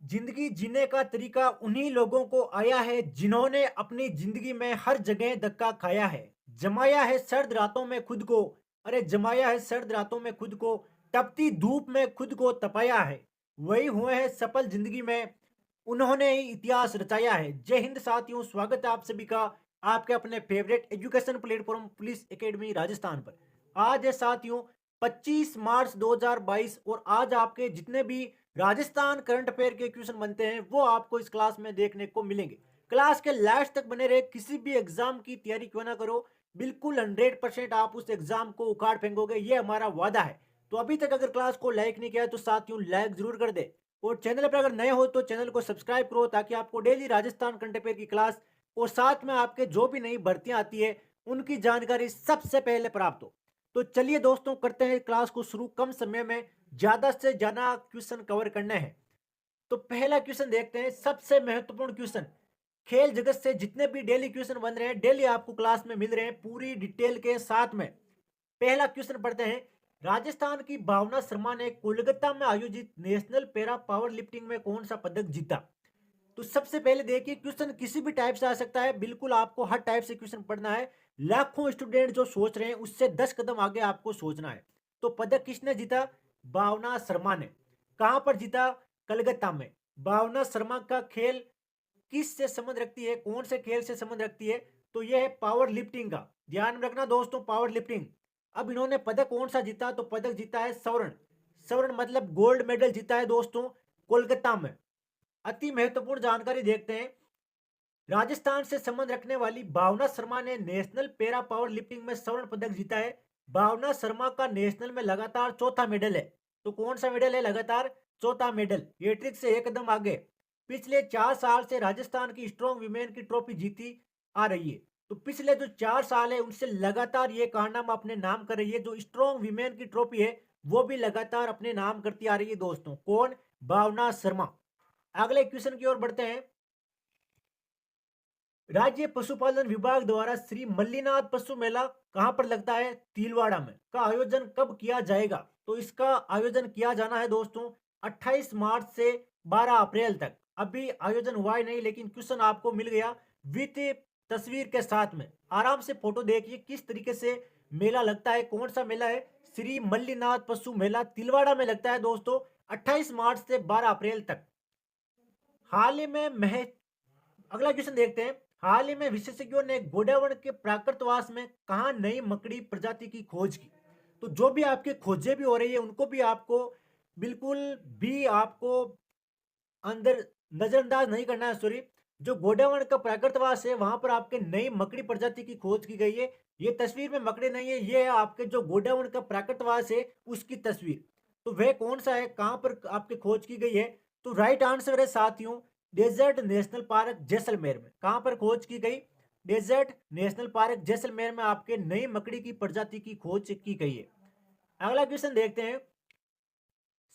जिंदगी जीने का तरीका उन्हीं लोगों को आया है जिन्होंने अपनी जिंदगी में हर जगह धक्का खाया है। जमाया है सर्द रातों में खुद को। अरे जमाया है सर्द रातों में खुद को। तपती धूप में खुद को तपाया है। वही हुए हैं सफल जिंदगी में। उन्होंने ही इतिहास रचाया है। जय हिंद साथियों, स्वागत है आप सभी का आपके अपने favourite education platform police academy Rajasthan पर। आज है साथियों 25 मार्च 2022 और आज आपके जितने भी राजस्थान करंट अफेयर के क्वेश्चन बनते हैं वो आपको इस क्लास में देखने को मिलेंगे। क्लास के लास्ट तक बने रहे, किसी भी एग्जाम की तैयारी क्यों ना करो, बिल्कुल 100% आप उस एग्जाम को उखाड़ फेंकोगे, ये हमारा वादा है। तो अभी तक अगर क्लास को लाइक नहीं किया है तो साथियों लाइक जरूर कर दे और चैनल पर अगर नए हो तो चैनल को सब्सक्राइब करो ताकि आपको डेली राजस्थान करंट अफेयर की क्लास और साथ में आपके जो भी नई भर्तियां आती है उनकी जानकारी सबसे पहले प्राप्त हो। तो चलिए दोस्तों करते हैं क्लास को शुरू। कम समय में ज्यादा से ज्यादा क्वेश्चन कवर करने हैं। तो पहला क्वेश्चन देखते हैं, सबसे महत्वपूर्ण क्वेश्चन। खेल जगत से जितने भी डेली क्वेश्चन बन रहे हैं, डेली आपको क्लास में मिल रहे हैं पूरी डिटेल के साथ में। पहला क्वेश्चन पढ़ते हैं। राजस्थान की भावना शर्मा ने कोलकाता में आयोजित नेशनल पैरा पावर लिफ्टिंग में कौन सा पदक जीता? तो सबसे पहले देखिए, क्वेश्चन किसी भी टाइप से आ सकता है, बिल्कुल आपको हर टाइप से क्वेश्चन पढ़ना है। लाखों स्टूडेंट जो सोच रहे हैं उससे 10 कदम आगे आपको सोचना है। तो पदक किसने जीता? भावना शर्मा ने। कहां पर जीता? कलकत्ता में। भावना शर्मा का खेल किस से संबंध रखती है, कौन से खेल से संबंध रखती है? तो यह है पावर लिफ्टिंग का। ध्यान में रखना दोस्तों, पावर लिफ्टिंग। अब इन्होंने पदक कौन सा जीता? तो पदक जीता है स्वर्ण। स्वर्ण मतलब गोल्ड मेडल जीता है दोस्तों कोलकाता में। अति महत्वपूर्ण जानकारी देखते हैं। राजस्थान से संबंध रखने वाली भावना शर्मा ने नेशनल पैरा पावर लिफ्टिंग में स्वर्ण पदक जीता है। भावना शर्मा का नेशनल में लगातार चौथा मेडल है। तो कौन सा मेडल है? लगातार चौथा मेडल, हैट्रिक से एक कदम आगे। पिछले 4 साल से राजस्थान की स्ट्रॉन्ग विमेन की ट्रॉफी जीती आ रही है। तो पिछले जो 4 साल है उनसे लगातार ये कारनामा अपने नाम कर रही है। जो स्ट्रॉन्ग विमेन की ट्रॉफी है वो भी लगातार अपने नाम करती आ रही है दोस्तों। कौन? भावना शर्मा। अगले क्वेश्चन की ओर बढ़ते हैं। राज्य पशुपालन विभाग द्वारा श्री मल्लीनाथ पशु मेला कहां पर लगता है? तिलवाड़ा में। का आयोजन कब किया जाएगा? तो इसका आयोजन किया जाना है दोस्तों 28 मार्च से 12 अप्रैल तक। अभी आयोजन हुआ ही नहीं लेकिन क्वेश्चन आपको मिल गया विथ तस्वीर के साथ में। आराम से फोटो देखिए किस तरीके से मेला लगता है। कौन सा मेला है? श्री मल्लीनाथ पशु मेला तिलवाड़ा में लगता है दोस्तों 28 मार्च से 12 अप्रैल तक। हाल ही में अगला क्वेश्चन देखते हैं। हाल ही में विशेषज्ञों ने गोडावण के प्राकृतवास में कहा नई मकड़ी प्रजाति की खोज की? तो जो भी आपकी खोजें भी हो रही है उनको भी आपको बिल्कुल भी आपको अंदर नजरअंदाज नहीं करना है। सॉरी, जो गोडावण का प्राकृतवास है वहां पर आपके नई मकड़ी प्रजाति की खोज की गई है। ये तस्वीर में मकड़ी नहीं है, ये है आपके जो गोडावण का प्राकृतवास है उसकी तस्वीर। तो वह कौन सा है, कहां पर आपकी खोज की गई है? तो राइट आंसर है साथियों डेजर्ट नेशनल पार्क जैसलमेर में। कहां पर खोज की गई? डेजर्ट नेशनल पार्क जैसलमेर में आपके नई मकड़ी की प्रजाति की खोज की गई है। अगला क्वेश्चन देखते हैं।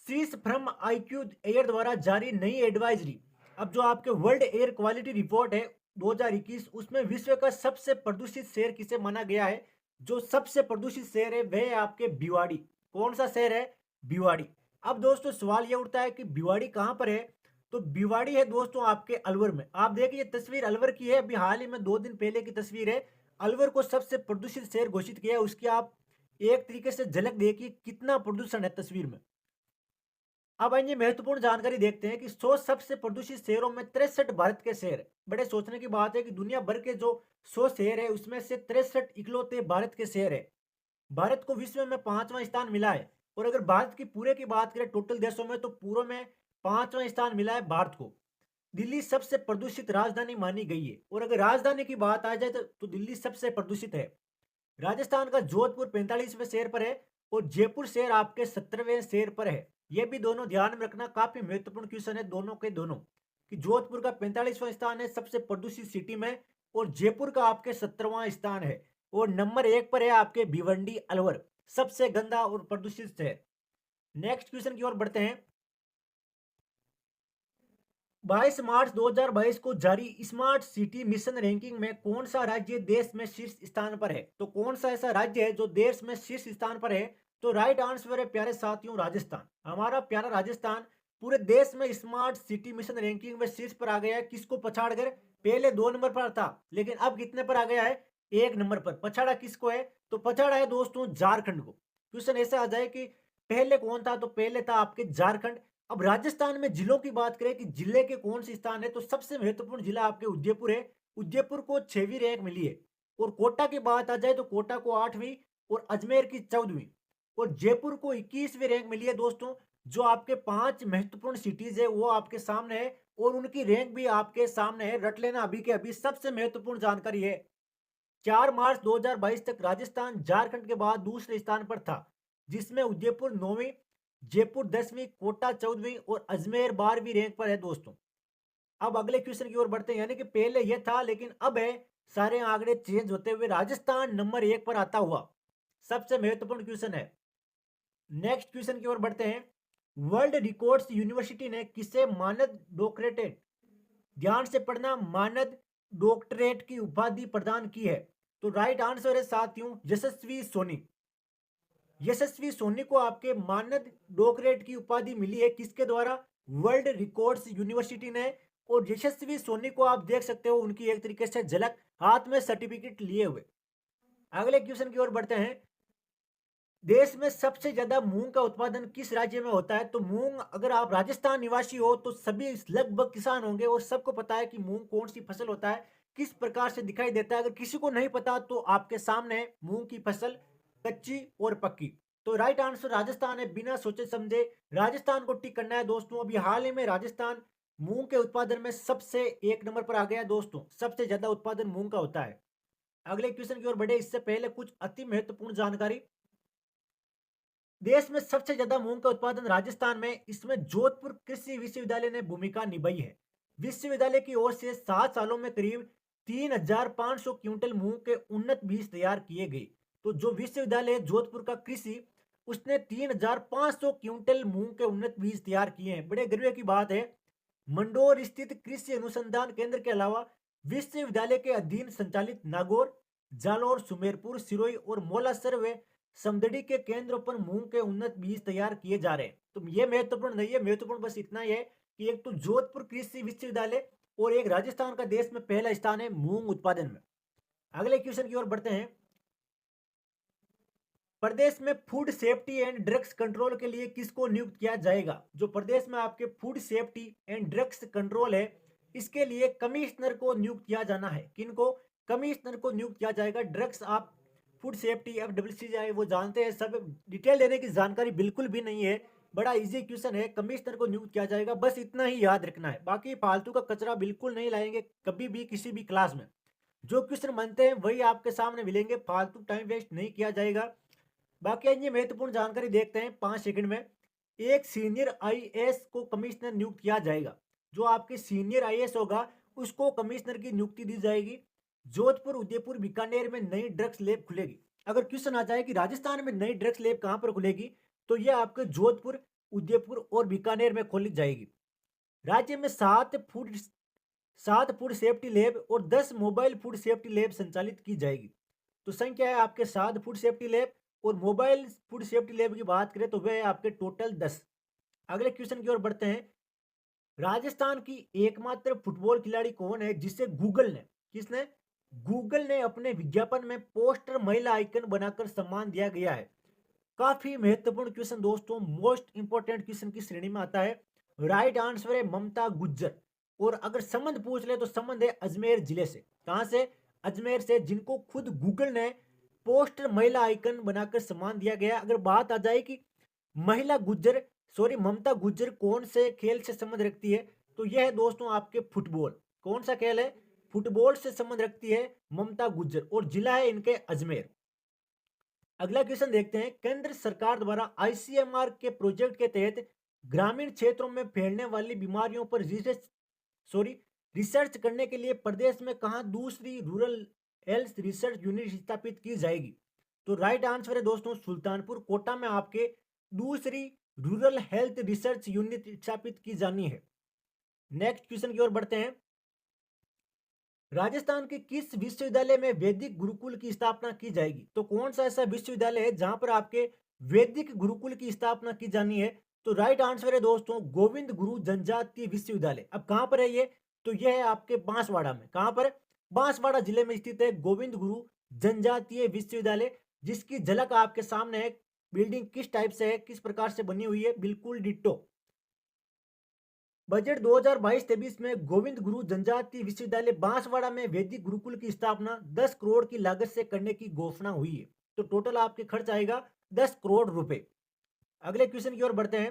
स्विस फ्रॉम आईक्यू एयर द्वारा जारी नई एडवाइजरी। अब जो आपके वर्ल्ड एयर क्वालिटी रिपोर्ट है 2021 उसमें विश्व का सबसे प्रदूषित शहर किसे माना गया है? जो सबसे प्रदूषित शहर है वह है आपके भिवाड़ी। कौन सा शहर है? भिवाड़ी। अब दोस्तों सवाल यह उठता है कि भिवाड़ी कहां पर है? तो भिवाड़ी है दोस्तों आपके अलवर में। आप देखिए तस्वीर अलवर की है, अभी हाल ही में 2 दिन पहले की तस्वीर है। अलवर को सबसे प्रदूषित शहर घोषित किया है। उसकी आप एक तरीके से झलक देखिए कितना प्रदूषण है तस्वीर में। अब आइए महत्वपूर्ण जानकारी देखते हैं कि 100 सबसे प्रदूषित शहरों में 63 भारत के शहर हैं। बड़े सोचने की बात है कि दुनिया भर के जो 100 शहर है उसमें से 63 इकलौते भारत के शहर है। भारत को विश्व में 5वां स्थान मिला है। और अगर भारत की पूरे की बात करें टोटल देशों में तो पूरे में 5वां स्थान मिला है भारत को। दिल्ली सबसे प्रदूषित राजधानी मानी गई है। और अगर राजधानी की बात आ जाए तो दिल्ली सबसे प्रदूषित है। राजस्थान का जोधपुर 45वें शेर पर है और जयपुर शहर आपके 17वें शेर पर है। यह भी दोनों ध्यान में रखना, काफी महत्वपूर्ण क्वेश्चन है दोनों के दोनों, कि जोधपुर का 45वां स्थान है सबसे प्रदूषित सिटी में और जयपुर का आपके 17वां स्थान है। और नंबर 1 पर है आपके भिवंडी अलवर, सबसे गंदा और प्रदूषित शहर। नेक्स्ट क्वेश्चन की ओर बढ़ते हैं। 22 मार्च 2022 को जारी स्मार्ट सिटी मिशन रैंकिंग में कौन सा राज्य देश में शीर्ष स्थान पर है? तो कौन सा ऐसा राज्य है जो देश में शीर्ष स्थान पर है? तो राइट आंसर है प्यारे साथियों राजस्थान। हमारा प्यारा राजस्थान पूरे देश में स्मार्ट सिटी मिशन रैंकिंग में शीर्ष पर आ गया है। किसको पछाड़ कर? पहले 2 नंबर पर था, लेकिन अब कितने पर आ गया है? 1 नंबर पर। पछाड़ा किसको है? तो पछाड़ा है दोस्तों झारखंड को। क्वेश्चन ऐसा आ जाए कि पहले कौन था, तो पहले था आपके झारखंड। अब राजस्थान में जिलों की बात करें कि जिले के कौन से स्थान है, तो सबसे महत्वपूर्ण जिला आपके उदयपुर है। उदयपुर को 6वीं रैंक मिली है। और कोटा की बात आ जाए तो कोटा को 8वीं और अजमेर की 14वीं और जयपुर को 21वीं रैंक मिली है दोस्तों। जो आपके 5 महत्वपूर्ण सिटीज है वो आपके सामने है और उनकी रैंक भी आपके सामने है। रट लेना अभी के अभी, सबसे महत्वपूर्ण जानकारी है। 4 मार्च 2022 तक राजस्थान झारखंड के बाद दूसरे स्थान पर था, जिसमें उदयपुर 9वीं, जयपुर 10वीं, कोटा 14वीं और अजमेर 12वीं रैंक पर है दोस्तों। अब अगले क्वेश्चन की ओर बढ़ते हैं, यानी कि पहले यह था लेकिन अब है, सारे आंकड़े चेंज होते हुए राजस्थान नंबर 1 पर आता हुआ। सबसे महत्वपूर्ण क्वेश्चन है। नेक्स्ट क्वेश्चन की ओर बढ़ते हैं। वर्ल्ड रिकॉर्ड्स यूनिवर्सिटी ने किसे मानद डॉक्टरेट, ध्यान से पढ़ना, मानद डॉक्टरेट की उपाधि प्रदान की है? तो राइट आंसर है साथियों यशस्वी सोनी। यशस्वी सोनी को आपके मानद डॉक्टरेट की उपाधि मिली है। किसके द्वारा? वर्ल्ड रिकॉर्ड्स यूनिवर्सिटी ने। और यशस्वी सोनी को आप देख सकते हो उनकी एक तरीके से झलक हाथ में सर्टिफिकेट लिए हुए। अगले क्वेश्चन की ओर बढ़ते हैं। देश में सबसे ज्यादा मूंग का उत्पादन किस राज्य में होता है? तो मूंग, अगर आप राजस्थान निवासी हो तो सभी लगभग किसान होंगे और सबको पता है कि मूंग कौन सी फसल होता है, किस प्रकार से दिखाई देता है। अगर किसी को नहीं पता तो आपके सामने है मूंग की फसल, कच्ची और पक्की। तो राइट आंसर राजस्थान है। बिना सोचे समझे राजस्थान को टिक करना है दोस्तों। अभी हाल ही में राजस्थान मूंग के उत्पादन में सबसे 1 नंबर पर आ गया है दोस्तों। सबसे ज्यादा उत्पादन मूंग का होता है। अगले क्वेश्चन की ओर बढ़े इससे पहले कुछ अति महत्वपूर्ण जानकारी। देश में सबसे ज्यादा मूंग का उत्पादन राजस्थान में, इसमें जोधपुर कृषि विश्वविद्यालय ने भूमिका निभाई है। विश्वविद्यालय की ओर से 7 सालों में करीब 3,500 क्विंटल मूंग के उन्नत बीज तैयार किए गए। तो जो विश्वविद्यालय है जोधपुर का कृषि, उसने 3,500 क्विंटल मूंग के उन्नत बीज तैयार किए हैं। बड़े गर्व की बात है। मंडोर स्थित कृषि अनुसंधान केंद्र के अलावा विश्वविद्यालय के अधीन संचालित नागौर, जालौर, सुमेरपुर, सिरोही और मोलासर व समदड़ी के केंद्रों पर मूंग के उन्नत बीज तैयार किए जा रहे हैं। तो ये महत्वपूर्ण नहीं है, महत्वपूर्ण बस इतना ही है कि एक तो जोधपुर कृषि विश्वविद्यालय और एक राजस्थान का देश में पहला स्थान है मूंग उत्पादन में। अगले क्वेश्चन की ओर बढ़ते हैं। प्रदेश में food safety and drugs control के लिए किसको नियुक्त किया जाएगा? जो प्रदेश में आपके food safety and drugs control है, इसके लिए कमिश्नर को नियुक्त किया जाना है। किनको? कमिश्नर को नियुक्त किया जाएगा। ड्रग्स आप फूड सेफ्टी FCCI वो जानते हैं सब, डिटेल देने की जानकारी बिल्कुल भी नहीं है। बड़ा इजी क्वेश्चन है। कमिश्नर को नियुक्त किया जाएगा, बस इतना ही याद रखना है। बाकी फालतू का कचरा बिल्कुल नहीं लाएंगे कभी भी किसी भी क्लास में। जो क्वेश्चन बनते हैं वही आपके सामने मिलेंगे, फालतू टाइम वेस्ट नहीं किया जाएगा। बाकी अन्य महत्वपूर्ण जानकारी देखते हैं 5 सेकंड में। एक सीनियर IAS को कमिश्नर नियुक्त किया जाएगा। जो आपके सीनियर IAS होगा उसको कमिश्नर की नियुक्ति दी जाएगी। जोधपुर, उदयपुर, बीकानेर में नई ड्रग्स लैब खुलेगी। अगर क्वेश्चन आ जाए कि राजस्थान में नई ड्रग्स लैब कहां पर खुलेगी, तो यह आपके जोधपुर, उदयपुर और बीकानेर में खोली जाएगी। राज्य में 7 फूड सेफ्टी लैब और 10 मोबाइल फूड सेफ्टी लैब संचालित की जाएगी। तो संख्या है आपके 7 फूड सेफ्टी लैब और मोबाइल फूड सेफ्टी लैब की बात करें तो वह है आपके टोटल 10। अगले क्वेश्चन की ओर बढ़ते हैं। राजस्थान की एकमात्र फुटबॉल खिलाड़ी कौन है जिसे गूगल ने, किसने? गूगल ने अपने विज्ञापन में पोस्टर महिला आइकन बनाकर सम्मान दिया गया है। काफी महत्वपूर्ण क्वेश्चन दोस्तों, मोस्ट इंपोर्टेंट क्वेश्चन की श्रेणी में आता है। राइट आंसर है ममता गुज्जर। और अगर संबंध पूछ ले तो संबंध है अजमेर जिले से। कहां से? अजमेर से, जिनको खुद गूगल ने पोस्टर महिला आइकन बनाकर सम्मान दिया गया। अगर बात आ जाए कि महिला गुज्जर, सॉरी ममता गुज्जर कौन से खेल से संबंध रखती है, तो यह है दोस्तों आपके फुटबॉल। कौन सा खेल है? फुटबॉल से संबंध रखती है ममता गुज्जर और जिला है इनके अजमेर। अगला क्वेश्चन देखते हैं। केंद्र सरकार द्वारा ICMR के प्रोजेक्ट के तहत ग्रामीण क्षेत्रों में फैलने वाली बीमारियों पर रिसर्च करने के लिए प्रदेश में कहां दूसरी रूरल हेल्थ रिसर्च यूनिट स्थापित की जाएगी? तो राइट आंसर है दोस्तों सुल्तानपुर कोटा में आपके दूसरी रूरल हेल्थ रिसर्च यूनिट स्थापित की जानी है। नेक्स्ट क्वेश्चन की ओर बढ़ते हैं। राजस्थान के किस विश्वविद्यालय में वैदिक गुरुकुल की स्थापना की जाएगी? तो कौन सा ऐसा विश्वविद्यालय है जहां पर आपके वैदिक गुरुकुल की स्थापना की जानी है? तो राइट आंसर है दोस्तों गोविंद गुरु जनजातीय विश्वविद्यालय। अब कहां पर है ये? तो यह है आपके बांसवाड़ा में। कहां पर? बांसवाड़ा जिले में स्थित है गोविंद गुरु जनजातीय विश्वविद्यालय, जिसकी झलक आपके सामने है। बिल्डिंग किस टाइप से है, किस प्रकार से बनी हुई है, बिल्कुल डिट्टो। बजट 2022-23 में गोविंद गुरु जनजातीय विश्वविद्यालय बांसवाड़ा में वैदिक गुरुकुल की स्थापना 10 करोड़ की लागत से करने की घोषणा हुई है। तो टोटल आपके खर्च आएगा 10 करोड़ रुपए। अगले क्वेश्चन की ओर बढ़ते हैं।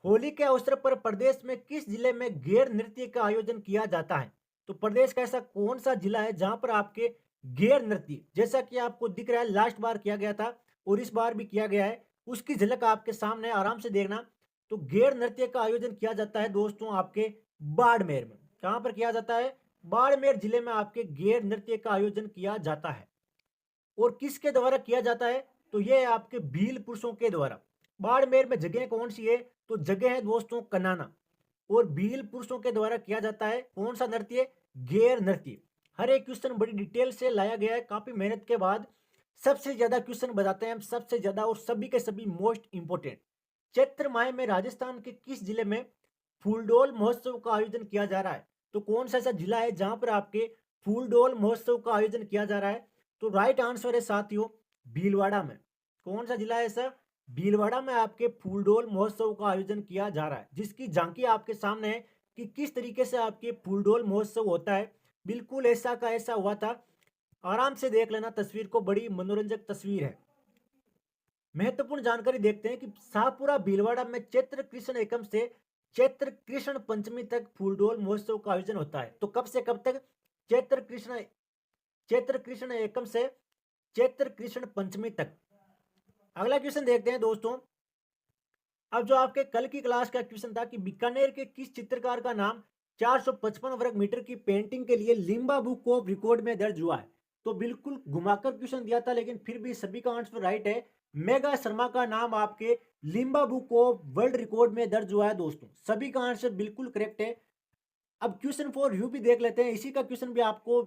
होली के अवसर पर प्रदेश में किस जिले में गेर नृत्य का आयोजन किया जाता है? तो प्रदेश का ऐसा कौन सा जिला है जहां पर आपके गेर नृत्य, जैसा कि आपको दिख रहा है लास्ट बार किया गया था और इस बार भी किया गया है, उसकी झलक आपके सामने आराम से देखना। तो गेर नृत्य का आयोजन किया जाता है दोस्तों आपके बाड़मेर में। कहां पर किया जाता है? बाड़मेर जिले में आपके गेर नृत्य का आयोजन किया जाता है। और किसके द्वारा किया जाता है? तो यह है आपके भील पुरुषों के द्वारा। बाड़मेर में जगह कौन सी है? तो जगह है दोस्तों कनाना। और भील पुरुषों के द्वारा किया जाता है कौन सा नृत्य? गेर नृत्य। हर एक क्वेश्चन बड़ी डिटेल से लाया गया है, काफी मेहनत के बाद सबसे ज्यादा क्वेश्चन बताते हैं हम, सबसे ज्यादा और सभी के सभी मोस्ट इंपोर्टेंट। चैत्र माह में राजस्थान के किस जिले में फूलडोल महोत्सव का आयोजन किया जा रहा है? तो कौन सा ऐसा जिला है जहां पर आपके फूलडोल महोत्सव का आयोजन किया जा रहा है? तो राइट आंसर है साथियों भीलवाड़ा में। कौन सा जिला है ऐसा? भीलवाड़ा में आपके फूलडोल महोत्सव का आयोजन किया जा रहा है, जिसकी झांकी आपके सामने है कि किस तरीके से आपके फूलडोल महोत्सव होता है। बिल्कुल ऐसा का ऐसा हुआ था। आराम से देख लेना तस्वीर को, बड़ी मनोरंजक तस्वीर है। महत्वपूर्ण जानकारी देखते हैं कि शाहपुरा भीलवाड़ा में चैत्र कृष्ण एकम से चैत्र कृष्ण पंचमी तक फूलडोल महोत्सव का आयोजन होता है। तो कब से कब तक? चैत्र कृष्ण एकम से चैत्र कृष्ण पंचमी तक। अगला क्वेश्चन देखते हैं दोस्तों। अब जो आपके कल की क्लास का क्वेश्चन था कि बीकानेर के किस चित्रकार का नाम 455 वर्ग मीटर की पेंटिंग के लिए लिम्बा बुक ऑफ रिकॉर्ड में दर्ज हुआ है? तो बिल्कुल घुमाकर क्वेश्चन दिया था, लेकिन फिर भी सभी का आंसर राइट है। मेगा शर्मा का नाम आपके Limba book of world record में दर्ज हुआ है दोस्तों। सभी का आंसर बिल्कुल करेक्ट है। अब क्वेश्चन फॉर यू भी देख लेते हैं। इसी का क्वेश्चन भी आपको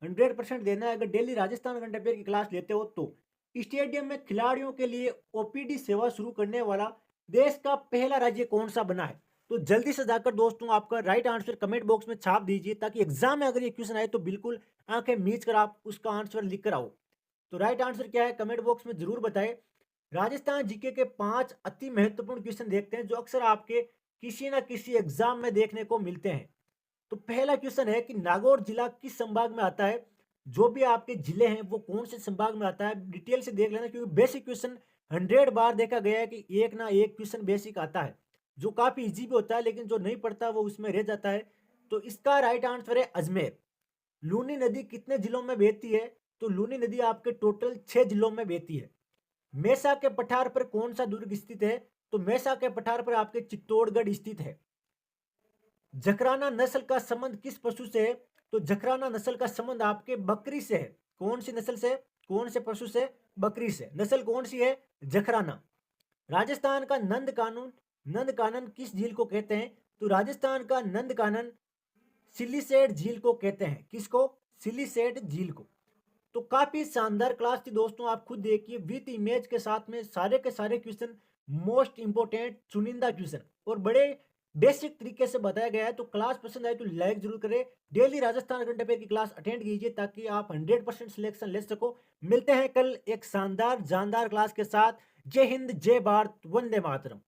100% देना है अगर डेली राजस्थान करंट अफेयर की क्लास लेते हो तो। स्टेडियम में खिलाड़ियों के लिए ओपीडी सेवा शुरू करने वाला देश का पहला राज्य कौन सा बना है? तो जल्दी से जाकर दोस्तों आपका राइट आंसर कमेंट बॉक्स में छाप दीजिए, ताकि एग्जाम में अगर ये क्वेश्चन आए तो बिल्कुल आंखें मीच कर आप उसका आंसर लिख कर आओ। तो राइट आंसर क्या है कमेंट बॉक्स में जरूर बताएं। राजस्थान जीके के 5 अति महत्वपूर्ण क्वेश्चन देखते हैं जो अक्सर आपके किसी ना किसी एग्जाम में देखने को मिलते हैं। तो पहला क्वेश्चन है कि नागौर जिला किस संभाग में आता है? जो भी आपके जिले हैं वो कौन से संभाग में आता है, डिटेल से देख लेना, क्योंकि बेसिक क्वेश्चन 100 बार देखा गया है कि एक ना एक क्वेश्चन बेसिक आता है जो काफी इजी भी होता है, लेकिन जो नहीं पढ़ता वो उसमें रह जाता है। तो इसका राइट आंसर है अजमेर। लूनी नदी कितने जिलों में बहती है? तो लूनी नदी आपके टोटल 6 जिलों में बहती है। मेसा के पठार पर कौन सा दुर्ग स्थित है? तो मेसा के पठार पर आपके चित्तौड़गढ़ स्थित है। जकराना नस्ल का संबंध किस पशु से है? तो जकराना नस्ल का संबंध आपके बकरी से है। कौन सी नस्ल से? कौन से पशु से? बकरी से। नस्ल कौन सी है? जकराना। राजस्थान का नंद कानन किस झील को कहते हैं? तो राजस्थान का नंद कानन सिल्लीसेट झील को कहते हैं। किसको? सिल्लीसेट झील को। तो काफी शानदार क्लास थी दोस्तों, आप खुद देखिए विद इमेज के साथ में सारे के सारे क्वेश्चन मोस्ट इंपोर्टेंट चुनिंदा क्वेश्चन और बड़े बेसिक तरीके से बताया गया है। तो क्लास पसंद आए तो लाइक जरूर करें। डेली राजस्थान करंट अफेयर की क्लास अटेंड कीजिए ताकि आप 100% सिलेक्शन ले सको। मिलते हैं कल एक शानदार जानदार क्लास के साथ। जय हिंद, जय भारत, वंदे मातरम।